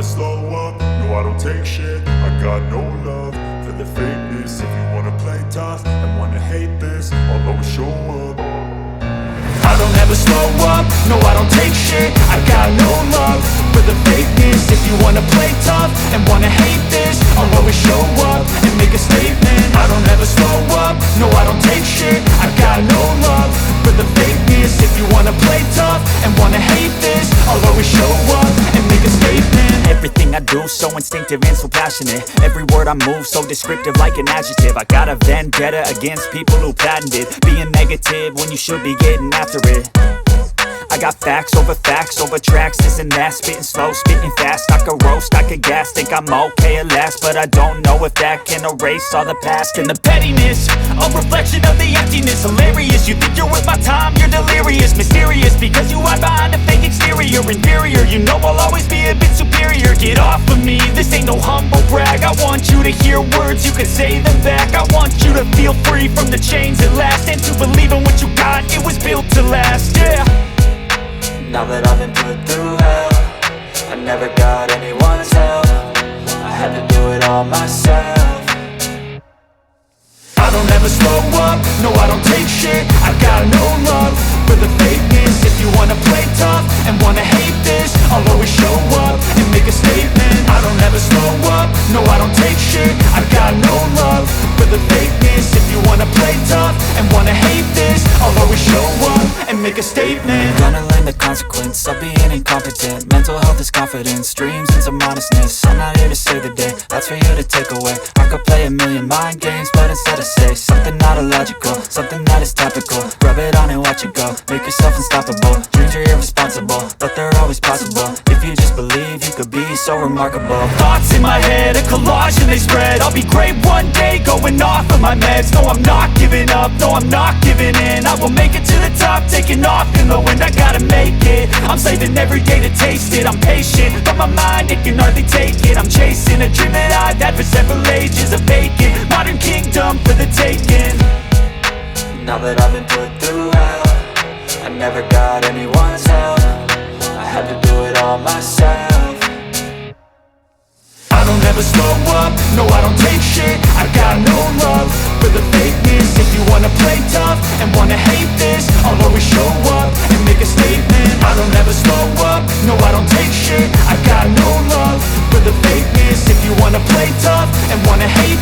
slow up, no I don't take shit. I got no love for the fakeness. If you wanna play tough and wanna hate this, I'll always show up. I don't ever slow up, no I don't take shit. I got no love for the fakeness. If you wanna play tough and wanna hate this, I'll always show up and make a statement. I don't ever slow up, no I don't take shit. I got no love for the fakeness. If you wanna play tough and wanna hate this, I'll always show up and make a statement. Everything I do so instinctive and so passionate. Every word I move so descriptive like an adjective. I got a vendetta against people who patented being negative when you should be getting after it. I got facts over tracks, this and that. Spitting slow, spitting fast. I could roast, I could gas. Think I'm okay at last, but I don't know if that can erase all the past. And the pettiness, a reflection of the emptiness. Hilarious, you think you're worth my time, you're delirious. Mysterious, because you hide behind a fake exterior. Inferior, you know I'll always be a bit superior. Get off of me, this ain't no humble brag. I want you to hear words, you can say them back. I want you to feel free from the chains at last, and to believe in what you got, it was built to last, yeah. Now that I've been put through hell, I never got anyone's help. I had to do it all myself. I don't ever slow up, no I don't take shit. I got no love for the fakeness. If you wanna play tough and wanna hate this, I'll always show up and make a statement. I don't ever slow up, no I don't take shit. I got no love for the fakeness. If you wanna play tough and wanna hate this, I'll always show up and make a statement. Gonna learn the consequence of being incompetent. Mental health is confidence, dreams and some honestness. I'm not here to save the day, that's for you to take away. I could play a million mind games, but instead I say something not illogical, something that is topical. Rub it on and watch it go, make yourself unstoppable. Dreams are irresponsible, but they're always possible. If you just believe, you could be so remarkable. Thoughts in my head, a collage and they spread. I'll be great one day, going off of my meds. No, I'm not giving up, no, I'm not giving in. I will make it to the top, taking off in the wind. I gotta make it, I'm saving every day to taste it. I'm patient, but my mind, it can hardly take it. I'm chasing a dream that I've had for several ages. A vacant, modern kingdom for the taking. Now that I've been put through hell, I never got anyone's help. I had to do it all myself. I don't ever slow up, no I don't take shit. I got no love for the fakeness. If you wanna play tough and wanna hate this, I'll always show up and make a statement. I don't ever slow up, no I don't take shit. I got no love for the fakeness. If you wanna play tough and wanna hate